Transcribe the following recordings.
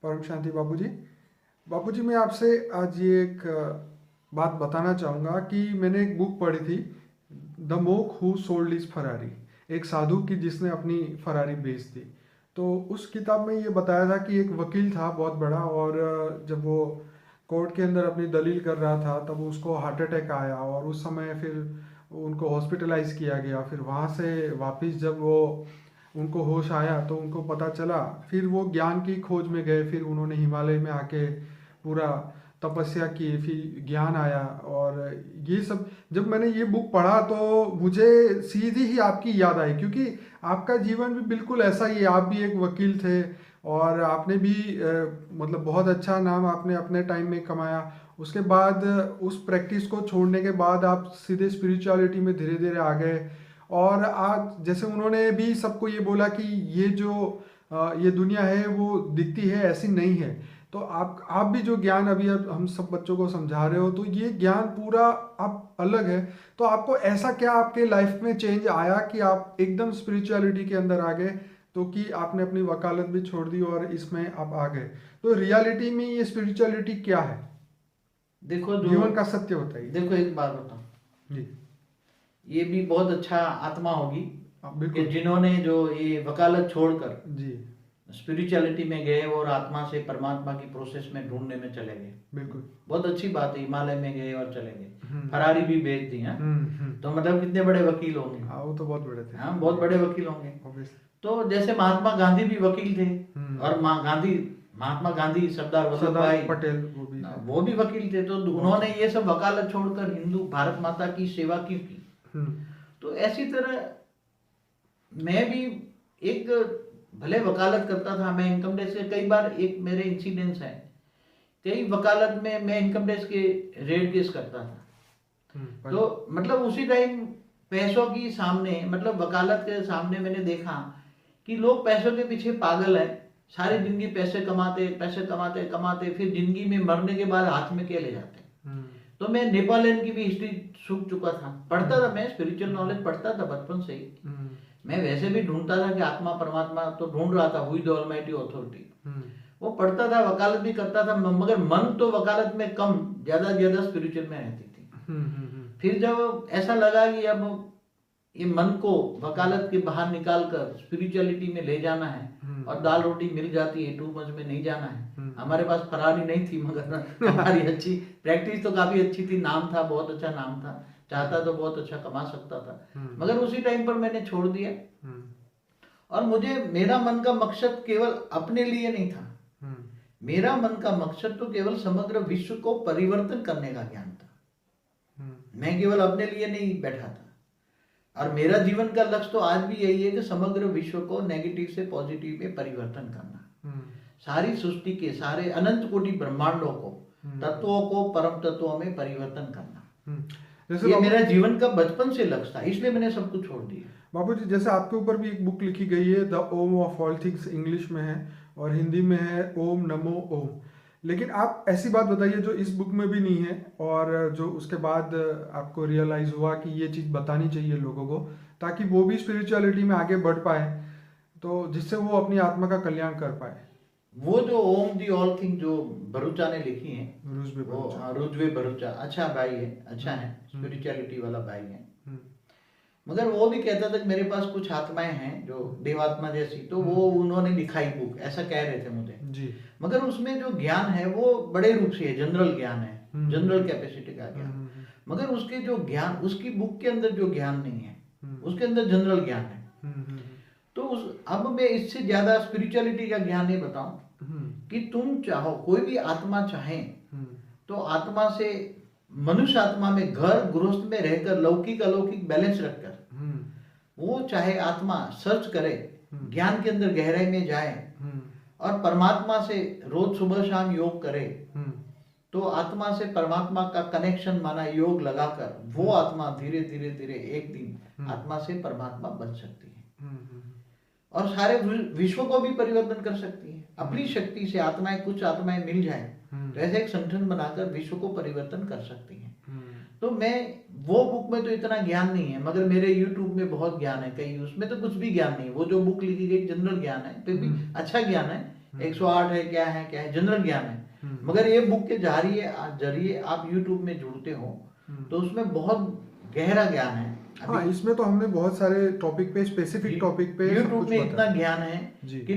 परम शांति बाबूजी। बाबूजी, मैं आपसे आज ये एक बात बताना चाहूँगा कि मैंने एक बुक पढ़ी थी, the monk who sold his Ferrari. एक साधु की जिसने अपनी फरारी बेच दी। तो उस किताब में ये बताया था कि एक वकील था बहुत बड़ा, और जब वो कोर्ट के अंदर अपनी दलील कर रहा था तब उसको हार्ट अटैक आया, और उस समय फिर उनको हॉस्पिटलाइज किया गया। फिर वहाँ से वापस जब वो उनको होश आया तो उनको पता चला, फिर वो ज्ञान की खोज में गए। फिर उन्होंने हिमालय में आके पूरा तपस्या की, फिर ज्ञान आया। और ये सब जब मैंने ये बुक पढ़ा तो मुझे सीधी ही आपकी याद आई, क्योंकि आपका जीवन भी बिल्कुल ऐसा ही है। आप भी एक वकील थे, और आपने भी मतलब बहुत अच्छा नाम आपने अपने टाइम में कमाया। उसके बाद उस प्रैक्टिस को छोड़ने के बाद आप सीधे स्पिरिचुअलिटी में धीरे धीरे आ गए। और आज जैसे उन्होंने भी सबको ये बोला कि ये जो ये दुनिया है वो दिखती है, ऐसी नहीं है। तो आप भी जो ज्ञान अभी अब हम सब बच्चों को समझा रहे हो, तो ये ज्ञान पूरा आप अलग है। तो आपको ऐसा क्या आपके लाइफ में चेंज आया कि आप एकदम स्पिरिचुअलिटी के अंदर आ गए, तो कि आपने अपनी वकालत भी छोड़ दी और इसमें आप आ गए। तो रियलिटी में ये स्पिरिचुअलिटी क्या है? देखो जो जीवन का सत्य बताइए। देखो एक बात बताऊं, जी। ये भी बहुत अच्छा आत्मा होगी कि बिल्कुल। जिन्होंने जो ये वकालत छोड़कर जी। स्पिरिचुअलिटी में गए और आत्मा से परमात्मा की प्रोसेस में ढूंढने में चले गए। बिल्कुल। बहुत अच्छी बात है, हिमालय में गए और चले गए, हम्म। फरारी भी बेच दी। हाँ, हम्म। तो मतलब कितने बड़े वकील होंगे। हाँ, वो तो बहुत बड़े थे। हाँ, बहुत बड़े वकील होंगे। ऑब्वियसली। तो जैसे महात्मा गांधी भी वकील थे, और महात्मा गांधी, सरदार वल्लभ सरदार भाई पटेल वो भी थे। वो भी वकील थे। तो उन्होंने ये सब वकालत छोड़कर हिंदू भारत माता की सेवा क्यों की। हम्म। तो ऐसी तरह मैं भी एक भले वकालत करता था, मैं इनकम टैक्स के कई बार एक मेरे इंसिडेंट्स हैं, कई वकालत में मैं इनकम टैक्स के रेड केस करता था। तो मतलब उसी टाइम पैसों की सामने, मतलब वकालत के सामने मैंने देखा कि लोग पैसों के पीछे पागल है। सारी जिंदगी पैसे कमाते पैसे कमाते कमाते, फिर जिंदगी में मरने के बाद हाथ में क्या ले जाते हैं। तो मैं नेपोलियन की भी हिस्ट्री सूख चुका था, पढ़ता था, मैं स्पिरिचुअल नॉलेज पढ़ता था बचपन से ही। मैं वैसे भी ढूंढता था कि आत्मा परमात्मा तो ढूंढ रहा था, हुई द ऑलमाइटी अथॉरिटी, वो पढ़ता था, वकालत भी करता था, मगर मन तो वकालत में कम, ज्यादा ज्यादा स्पिरिचुअल में रहती थी। फिर जब ऐसा लगा कि अब ये मन को वकालत के बाहर निकालकर स्पिरिचुअलिटी में ले जाना है, और दाल रोटी मिल जाती है, टू मच में नहीं जाना है। हमारे पास फरारी नहीं थी, मगर हमारी अच्छी प्रैक्टिस तो काफी अच्छी थी, नाम था, बहुत अच्छा नाम था, चाहता तो बहुत अच्छा कमा सकता था। मगर उसी टाइम पर मैंने छोड़ दिया। और मुझे, मेरा मन का मकसद केवल अपने लिए नहीं था, मेरा मन का मकसद तो केवल समग्र विश्व को परिवर्तन करने का ज्ञान था। मैं केवल अपने लिए नहीं बैठा था, और मेरा जीवन का लक्ष्य तो आज भी यही है कि समग्र विश्व को नेगेटिव से पॉजिटिव में परिवर्तन करना। सारी सृष्टि के सारे अनंत कोटि ब्रह्मांडों को, तत्वों को परम तत्वों में परिवर्तन करना, ये मेरा जीवन का बचपन से लक्ष्य था, इसलिए मैंने सब कुछ छोड़ दिया। बाबूजी, जैसे आपके ऊपर भी एक बुक लिखी गई है, the Om of all things, English में है, और हिंदी में है ओम नमो ओम। लेकिन आप ऐसी बात बताइए जो इस बुक में भी नहीं है, और जो उसके बाद आपको रियलाइज हुआ कि ये चीज़ बतानी चाहिए लोगों को, ताकि वो भी स्पिरिचुअलिटी में आगे बढ़ पाए, तो जिससे वो अपनी आत्मा का कल्याण कर पाए। वो जो ओम दी ऑल थिंग जो भरूचा ने लिखी है, रुजवे भरूचा अच्छा भाई है, अच्छा है, स्पिरिचुअलिटी वाला भाई है। मगर वो भी कहता था कि मेरे पास कुछ आत्माएं हैं जो देवात्मा जैसी, तो वो उन्होंने लिखाई बुक, ऐसा कह रहे थे मुझे जी। मगर उसमें जो ज्ञान है वो बड़े रूप से है, जनरल ज्ञान है, जनरल कैपेसिटी का ज्ञान। मगर उसके जो ज्ञान, उसकी बुक के अंदर जो ज्ञान नहीं है, उसके अंदर जनरल ज्ञान है। तो अब मैं इससे ज्यादा स्पिरिचुअलिटी का ज्ञान नहीं बताऊं कि तुम चाहो, कोई भी आत्मा चाहे तो आत्मा से, मनुष्य आत्मा में घर गृहस्थ में रहकर लौकिक अलौकिक बैलेंस रखकर वो चाहे आत्मा सर्च करे, ज्ञान के अंदर गहराई में जाए, और परमात्मा से रोज सुबह शाम योग करे, तो आत्मा से परमात्मा का कनेक्शन माना योग लगाकर वो आत्मा धीरे धीरे धीरे एक दिन आत्मा से परमात्मा बन सकती है, और सारे विश्व को भी परिवर्तन कर सकती है अपनी शक्ति से। आत्माएं, कुछ आत्माएं मिल जाए तो ऐसे एक संगठन बनाकर विश्व को परिवर्तन कर सकती है। तो मैं, वो बुक में तो इतना ज्ञान नहीं है, मगर मेरे YouTube में बहुत ज्ञान है, कई उसमें तो कुछ भी ज्ञान नहीं है। वो जो बुक लिखी गई जनरल ज्ञान है, फिर भी अच्छा ज्ञान है, 108 है, क्या है, क्या है, जनरल ज्ञान है। मगर ये बुक के जरिए आप यूट्यूब में जुड़ते हो तो उसमें बहुत गहरा ज्ञान है। हाँ, इसमें तो हमने बहुत सारे टॉपिक पे, स्पेसिफिक टॉपिक पे सब यूट्यूब कुछ में इतना बताया। ज्ञान है जी। कि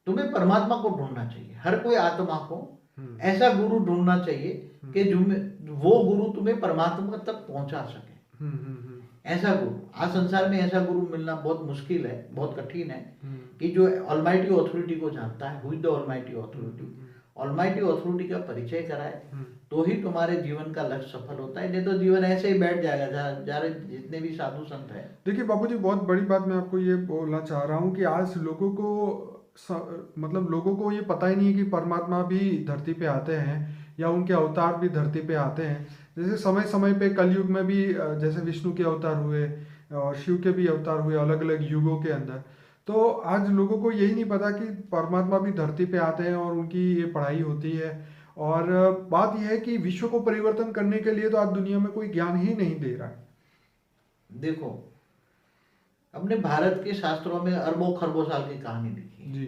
तुम्हें परमात्मा को ढूंढना चाहिए। हर कोई आत्मा को ऐसा गुरु ढूंढना चाहिए कि वो गुरु तुम्हें परमात्मा तक पहुंचा सके। ऐसा गुरु, आज संसार में ऐसा गुरु मिलना बहुत मुश्किल है, बहुत कठिन है कि जो ऑलमाइटी ऑथोरिटी को जानता है, who is the almighty authority, almighty authority का परिचय कराए तो ही तुम्हारे जीवन का लक्ष्य सफल होता है। नहीं तो जीवन ऐसे ही बैठ जाएगा। जारे जितने भी साधु संत हैं। देखिए बाबूजी, बहुत बड़ी बात मैं आपको ये बोलना चाह रहा हूँ कि आज लोगों को मतलब लोगों को ये पता ही नहीं है कि परमात्मा भी धरती पे आते हैं या उनके अवतार भी धरती पे आते हैं। जैसे समय समय पे कलयुग में भी जैसे विष्णु के अवतार हुए और शिव के भी अवतार हुए अलग अलग युगों के अंदर। तो आज लोगों को यही नहीं पता कि परमात्मा भी धरती पे आते हैं और उनकी ये पढ़ाई होती है। और बात यह है कि विश्व को परिवर्तन करने के लिए तो आज दुनिया में कोई ज्ञान ही नहीं दे रहा है। देखो, अपने भारत के शास्त्रों में अरबों खरबों साल की कहानी लिखी है जी।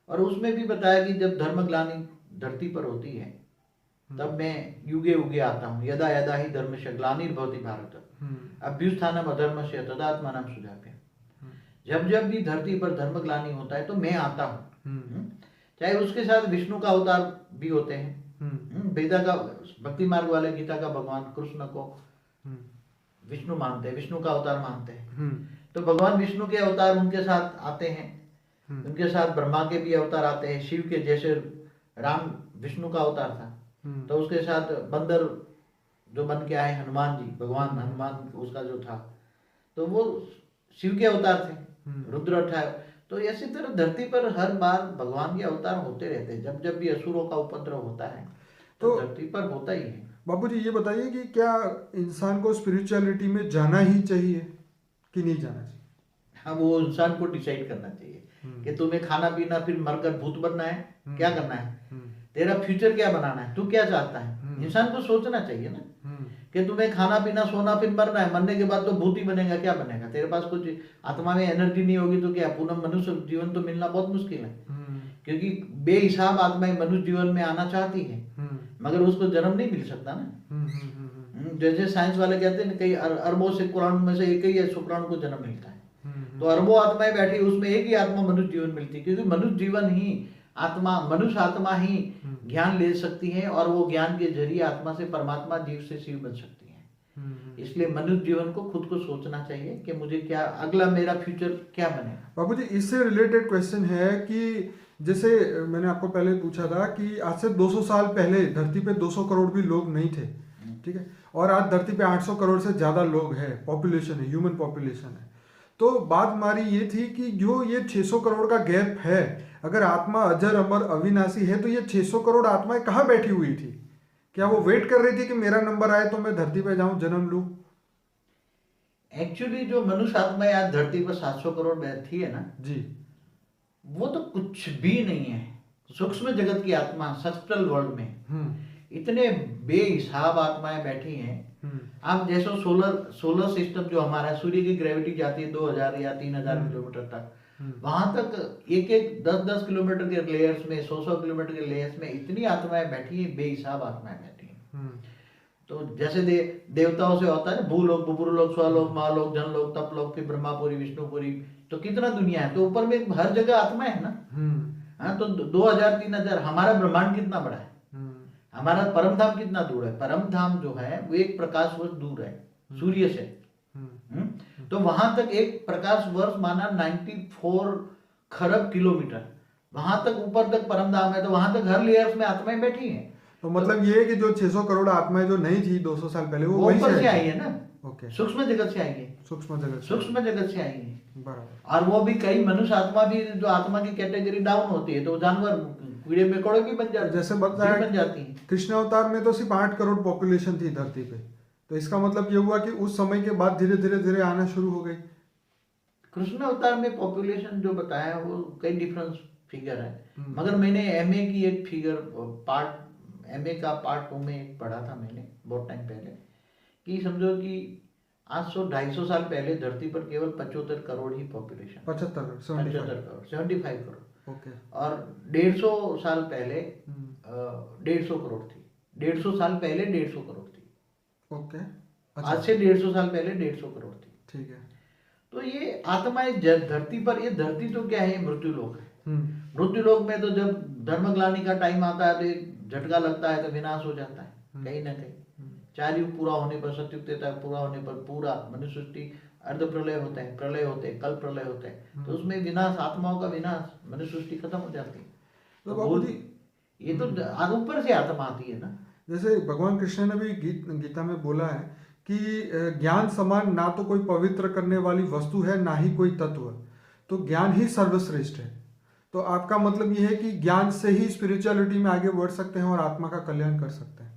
और उसमें भी बताया कि जब धर्मग्लानि धरती पर होती है तब मैं युगे उगे आता हूँ। यदा यदा ही धर्मस्य ग्लानिर्भवति भारत अभ्युत्थानम् अधर्मस्य तदात्मानं सुजाम्यहम्। जब जब भी धरती पर धर्मग्लानि होता है तो मैं आता हूँ। चाहे उसके साथ विष्णु का अवतार भी होते हैं। वेदा का भक्ति मार्ग वाले गीता का भगवान कृष्ण को विष्णु मानते हैं, विष्णु का अवतार मानते हैं। तो भगवान विष्णु के अवतार उनके साथ आते हैं, उनके साथ ब्रह्मा के भी अवतार आते हैं। शिव के जैसे राम विष्णु का अवतार था तो उसके साथ बंदर जो बन के आए हनुमान जी, भगवान हनुमान उसका जो था तो वो शिव के अवतार थे, रुद्र अठार। तो इसी तरह धरती पर हर बार भगवान के अवतार होते रहते हैं। जब जब भी असुरों का उपद्रव होता है तो धरती पर होता ही है। बाबूजी ये बताइए कि क्या इंसान को स्पिरिचुअलिटी में जाना ही चाहिए कि नहीं जाना चाहिए? हाँ, वो इंसान को डिसाइड करना चाहिए कि तुम्हें खाना पीना फिर मरकर भूत बनना है, क्या करना है, तेरा फ्यूचर क्या बनाना है, तू क्या चाहता है। इंसान को सोचना चाहिए ना कि तुम्हें खाना पीना सोना फिर मरना है, मरने के बाद तो भूत ही बनेगा, क्या बनेगा। तेरे पास कुछ आत्मा में एनर्जी नहीं होगी तो क्या पूर्ण मनुष्य जीवन तो मिलना बहुत मुश्किल है। क्योंकि बेहिसाब आत्माएं मनुष्य जीवन में आना चाहती है मगर उसको जन्म नहीं मिल सकता ना। जैसे साइंस वाले कहते हैं कई अरबों से कुरान में से एक ही शुक्राणु को जन्म मिलता है। तो अरबों आत्माएं बैठी, उसमें एक ही आत्मा मनुष्य जीवन मिलती है। क्योंकि मनुष्य जीवन ही मनुष्य आत्मा ही ज्ञान ले सकती है और वो ज्ञान के जरिए आत्मा से परमात्मा, जीव से शिव बन सकती है। इसलिए मनुष्य जीवन को खुद को सोचना चाहिए कि मुझे क्या अगला मेरा फ्यूचर क्या बनेगा। बाबूजी इससे रिलेटेड क्वेश्चन है कि जैसे मैंने आपको पहले पूछा था कि आज से 200 साल पहले धरती पे 200 करोड़ भी लोग नहीं थे, ठीक है, और आज धरती पे 800 करोड़ से ज़्यादा लोग हैं, पॉपुलेशन है, ह्यूमन पॉपुलेशन है। तो बात हमारी ये थी कि जो ये 600 करोड़ का गैप है, अगर आत्मा अजर अमर अविनाशी है तो ये 600 करोड़ आत्माएं कहाँ बैठी हुई थी? क्या वो वेट कर रही थी कि मेरा नंबर आए तो मैं धरती पे जाऊं, जन्म लूं? एक्चुअली जो मनुष्य आत्माएं आज धरती पर 700 करोड़ बैठी है ना जी, वो तो कुछ भी नहीं है। सूक्ष्म जगत की आत्मा सब्स्ट्रल वर्ल्ड में इतने बेहिसाब आत्माएं बैठी हैं। आप जैसे सोलर सिस्टम जो हमारा सूर्य की ग्रेविटी जाती है 2000 या 3000 किलोमीटर तक, वहां तक एक 10-10 किलोमीटर के लेयर्स में, 100 किलोमीटर के लेयर्स में इतनी आत्माएं बैठी है, बेहिसाब आत्माएं बैठी हैं। तो जैसे देवताओं से होता है भूलोक, बुबुरलोक, स्वलोक, महालोक, जनलोक, तपलोक, फिर ब्रह्मापुरी, विष्णुपुरी, तो कितना दुनिया है। तो ऊपर में हर जगह आत्मा है ना। हाँ, तो 2000-3000 हमारा ब्रह्मांड कितना बड़ा है, हमारा परम धाम कितना दूर है। परम धाम जो है वो एक प्रकाश वर्ष दूर है सूर्य से। तो वहां तक एक प्रकाश वर्ष माना 94 खरब किलोमीटर, वहां तक ऊपर तक परम धाम है। तो वहां तक हर लेयर्स में आत्माएं बैठी हैं। तो मतलब ये है कि जो 600 करोड़ आत्माएं जो नहीं थी 200 साल पहले वो वहीं ऊपर से आई है ना। ओके, सूक्ष्म जगत से आई है, सूक्ष्म जगत से आई है। बराबर। और वो भी कई मनुष्य आत्मा भी जो आत्मा की कैटेगरी डाउन होती है तो जानवर कीड़े मकोड़े भी बन जाते, जैसे बताया बन जाती है। कृष्ण अवतार में तो सिर्फ 8 करोड़ पॉपुलेशन थी धरती पे, तो इसका मतलब ये हुआ कि उस समय के बाद धीरे धीरे धीरे आना शुरू हो गई। कृष्ण अवतार में पॉपुलेशन जो बताया वो कई डिफरेंस फिगर है। मगर मैंने एमए की एक फिगर एमए का पार्ट 2 में एक पढ़ा था मैंने बहुत टाइम पहले कि समझो कि 800-250 साल पहले धरती पर केवल 75 करोड़ ही पॉपुलेशन, 75 करोड़, 75 करोड़, 75 करोड़। ओके। और 150 साल पहले हम्म। 150 करोड़ थी। 150 साल पहले 150 करोड़ थी। ओके। आज अच्छा। से 150 साल पहले 150 करोड़ थी। ठीक है। तो ये आत्माएं धरती पर, ये धरती तो क्या है, मृत्यु लोक है। हम्म। मृत्यु लोक में तो जब धर्मग्लानि का टाइम आता है तो एक झटका लगता है तो विनाश हो जाता है कहीं ना कहीं। चार युग पूरा होने पर, सतयुग त्रेता पूरा होने पर पूरा मनुष्य सृष्टि अर्ध प्रलय होता है, प्रलय होते हैं, कल प्रलय होते हैं, तो उसमें विनाश, आत्माओं का विनाश, मनुष्य सृष्टि खत्म हो जाती है। तो तो बाबू जी, ये तो ऊपर से आत्मा आती है ना। जैसे भगवान कृष्ण ने भी गीता में बोला है कि ज्ञान समान ना तो कोई पवित्र करने वाली वस्तु है, ना ही कोई तत्व, तो ज्ञान ही सर्वश्रेष्ठ है। तो आपका मतलब ये है कि ज्ञान से ही स्पिरिचुअलिटी में आगे बढ़ सकते हैं और आत्मा का कल्याण कर सकते हैं,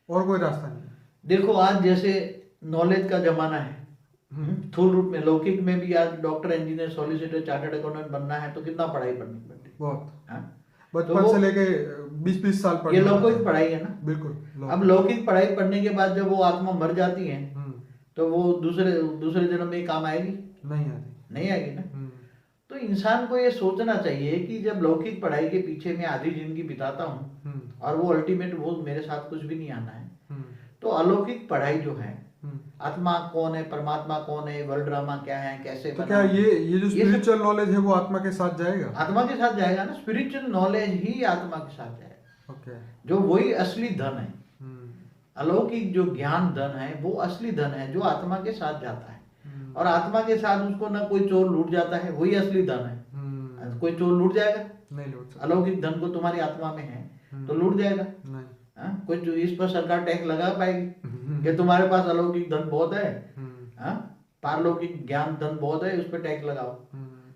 और कोई रास्ता नहीं है। देखो आज जैसे नॉलेज का जमाना है, स्थूल रूप में, लौकिक में भी आज doctor, engineer, solicitor, chartered accountant बनना है तो कितना पढ़ाई पढ़नी पड़ती है। बहुत, हाँ? बचपन तो से लेके 20-20 साल ये पढ़ना पड़ता लौकिक है। पढ़ाई है ना। बिल्कुल अब लौकिक पढ़ाई पढ़ने के बाद जब वो आत्मा मर जाती है हम्म। तो वो दूसरे दूसरे जन्म में काम आएगी? नहीं आती। नहीं आएगी ना। तो इंसान को ये सोचना चाहिए कि जब लौकिक पढ़ाई के पीछे मैं आधी जिंदगी बिताता हूँ और वो अल्टीमेट वो मेरे साथ कुछ भी नहीं आना है, तो अलौकिक पढ़ाई जो है, आत्मा कौन है, परमात्मा कौन है, वर्ल्ड ड्रामा क्या है, कैसे तो बना क्या है, ये जो स्पिरिचुअल नॉलेज है वो आत्मा के साथ जाएगा? आत्मा के साथ जाएगा ना। स्पिरिचुअल नॉलेज ही आत्मा के साथ जाएगा। ओके। जो वही असली धन है। अलौकिक जो ज्ञान धन है वो असली धन है जो आत्मा के साथ जाता है, और आत्मा के साथ उसको ना कोई चोर लूट जाता है, वही असली धन है। कोई चोर लूट जाएगा? नहीं लूट सकता। अलौकिक धन को तुम्हारी आत्मा में है तो लूट जाएगा? नहीं। कोई जो इस पर सरकार टैक्स लगा पाएगी कि तुम्हारे पास अलौकिक धन बहुत है, पारलौकिक ज्ञान धन बहुत है, उस पर टैक्स लगाओ?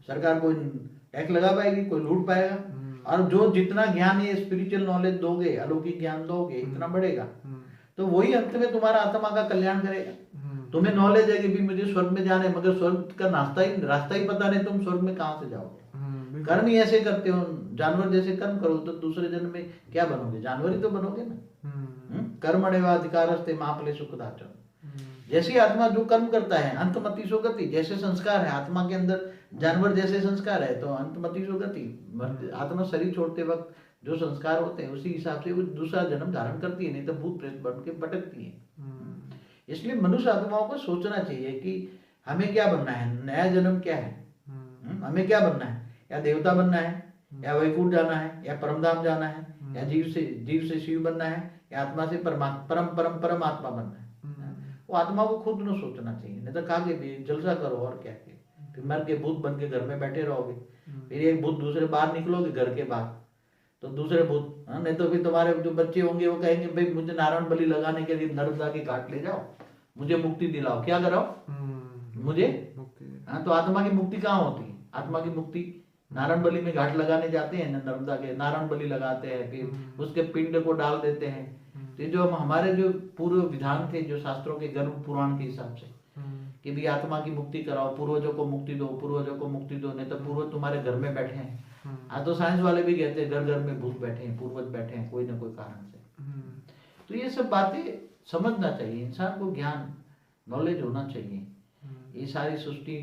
सरकार कोई टैक्स लगा पाएगी? कोई लूट पाएगा? और जो जितना ज्ञान ये स्पिरिचुअल नॉलेज दोगे, अलौकिक ज्ञान दोगे, इतना बढ़ेगा तो वही अंत में तुम्हारा आत्मा का कल्याण करेगा। तुम्हें नॉलेज है कि भी मुझे स्वर्ग में जाना है, मगर स्वर्ग का रास्ता ही पता नहीं, तुम स्वर्ग में कहां से जाओगे? कर्म ही ऐसे करते हो, जानवर जैसे कर्म करो तो दूसरे जन्म में क्या बनोगे? जानवर ही तो बनोगे ना। कर्मण्येवाधिकारस्ते मा फलेषु कदाचन। जैसी आत्मा जो कर्म करता है, अंतमति सो गति, जैसे संस्कार है आत्मा के अंदर, जानवर जैसे संस्कार है तो अंतमति सो गति। आत्मा शरीर छोड़ते वक्त जो संस्कार होते हैं उसी हिसाब से वो दूसरा जन्म धारण करती है, नहीं तो भूत प्रेत बन के भटकती है। इसलिए मनुष्य आत्माओं को सोचना चाहिए कि हमें क्या बनना है, नया जन्म क्या है, हमें क्या बनना है, या देवता बनना है, या वैकुंठ जाना है, या परमधाम जाना है, या जीव से शिव बनना है, या आत्मा से परम आत्मा बनना है। वो आत्मा को खुद न सोचना चाहिए, नहीं तो खा के भी जलसा करो और क्या के, फिर मर के भूत बन के घर में बैठे रहोगे, फिर एक भूत दूसरे बाहर निकलोगे घर के बाहर तो दूसरे भूत, नहीं तो फिर तुम्हारे जो बच्चे होंगे वो कहेंगे भाई मुझे नारायण बलि लगाने के लिए नर्मदा के घाट ले जाओ, मुझे मुक्ति दिलाओ। क्या कराओ? मुझे मुक्ति। हाँ, तो आत्मा की मुक्ति कहाँ होती है? आत्मा की मुक्ति नारायण बलि में घाट लगाने जाते हैं, नर्मदा के नारायण बलि लगाते हैं, फिर उसके पिंड को डाल देते हैं। तो जो हमारे जो पूर्व विधान थे, जो शास्त्रों के गर्भ पुराण के हिसाब से कि भी आत्मा की मुक्ति कराओ, पूर्वजों को मुक्ति दो, पूर्वजों को मुक्ति दो, नहीं तो पूर्वज तुम्हारे घर में बैठे हैं। आज तो साइंस वाले भी कहते हैं घर घर में भूत बैठे हैं, पूर्वज बैठे हैं कोई ना कोई कारण से। तो ये सब बातें समझना चाहिए इंसान को, ज्ञान नॉलेज होना चाहिए। ये सारी सृष्टि,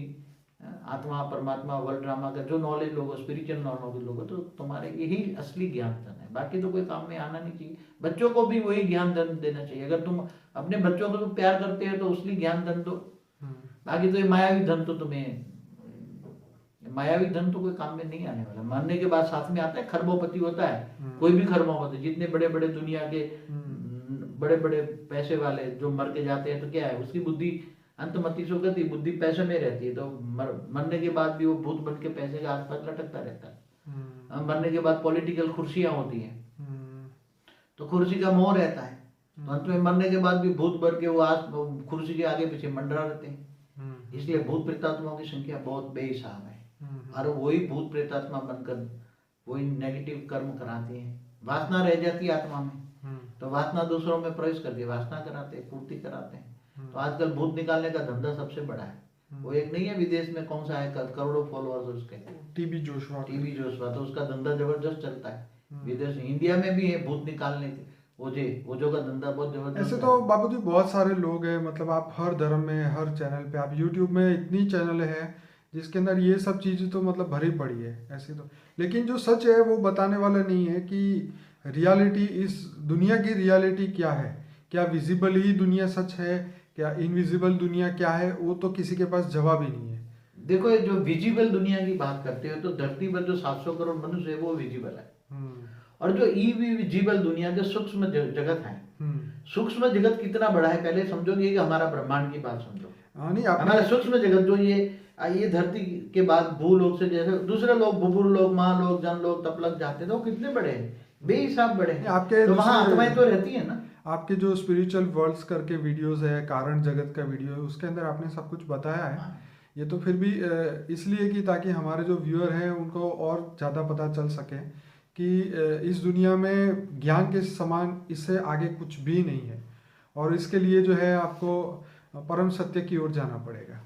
आत्मा, परमात्मा, वर्ल्ड ड्रामा का जो नॉलेज लोगो, स्पिरिचुअल नॉलेज लोगो, तो तुम्हारे यही असली ज्ञान धन है, बाकी तो कोई काम में आना नहीं चाहिए। बच्चों को भी वही ज्ञान धन देना चाहिए। अगर तुम अपने बच्चों को तो प्यार करते हो तो उसलिए ज्ञान धन दो, बाकी तो ये मायावी धन तो तुम्हें, मायावी धन तो कोई काम में नहीं आने वाला। मरने के बाद साथ में आता है खरबोपति होता है, कोई भी खरबोपति, जितने बड़े बड़े दुनिया के बड़े बड़े पैसे वाले जो मर के जाते हैं तो क्या है, उसकी बुद्धि अंतमति सो गति, बुद्धि पैसे में रहती है, तो मरने के बाद भी वो भूत बन के पैसे के आसपास लटकता रहता है। मरने के बाद पॉलिटिकल कुर्सियां होती हैं तो कुर्सी का मोह रहता है, तो अंत में मरने के बाद भी भूत भर के वो कुर्सी के आगे पीछे मंडरा रहते हैं। इसलिए भूत प्रेतात्माओं की संख्या बहुत बेहिसाब है, और वही भूत प्रेतात्मा बनकर वही नेगेटिव कर्म कराते हैं। वासना रह जाती है आत्मा में, तो वासना दूसरों में प्रवेश करके वासना कराते हैं, पूर्ति कराते हैं। तो आजकल भूत निकालने का धंधा सबसे बड़ा है। वो एक नहीं है विदेश में, कौन सा है, करोड़ों फॉलोअर्स उसके, टीबी जोशवा, तो उसका धंधा जबरदस्त चलता है विदेश। इंडिया में भी है भूत निकालने के, ओझों का धंधा बहुत जबरदस्त। ऐसे तो बाबूजी बहुत सारे लोग हैं, मतलब आप हर धर्म में, हर चैनल पे, आप यूट्यूब में इतनी चैनल है जिसके अंदर ये सब चीज़ें तो मतलब भरी पड़ी है ऐसे तो। लेकिन जो सच है वो बताने वाला नहीं है कि रियलिटी, इस दुनिया की रियलिटी क्या है। क्या विजिबल ही दुनिया सच है, क्या इनविजिबल दुनिया क्या है, वो तो किसी के पास जवाब ही नहीं है। देखो, ये जो विजिबल दुनिया की बात करते हो तो धरती पर जो 700 करोड़ मनुष्य है वो विजिबल है। हम्म। और जो विजिबल दुनिया, जो सूक्ष्म जगत है, हम्म। सूक्ष्म जगत कितना बड़ा है पहले समझोगे कि हमारा ब्रह्मांड की बात समझो। हाँ, नहीं आपने। हमारा सूक्ष्म जगत जो ये धरती के बाद भूलोक से जैसे दूसरे लोग बुबुर लोग, महालोक, जनलोक, तपलक जाते हैं तो वो कितने बड़े हैं, बेहिसाब बड़े नहीं, हैं। आपके तो वहां दूसरे आत्माएं तो रहती है ना। आपके जो स्पिरिचुअल वर्ल्ड्स करके वीडियोस है, कारण जगत का वीडियो है, उसके अंदर आपने सब कुछ बताया है। हाँ। ये तो फिर भी इसलिए कि ताकि हमारे जो व्यूअर हैं उनको और ज़्यादा पता चल सके कि इस दुनिया में ज्ञान के समान इससे आगे कुछ भी नहीं है, और इसके लिए जो है आपको परम सत्य की ओर जाना पड़ेगा।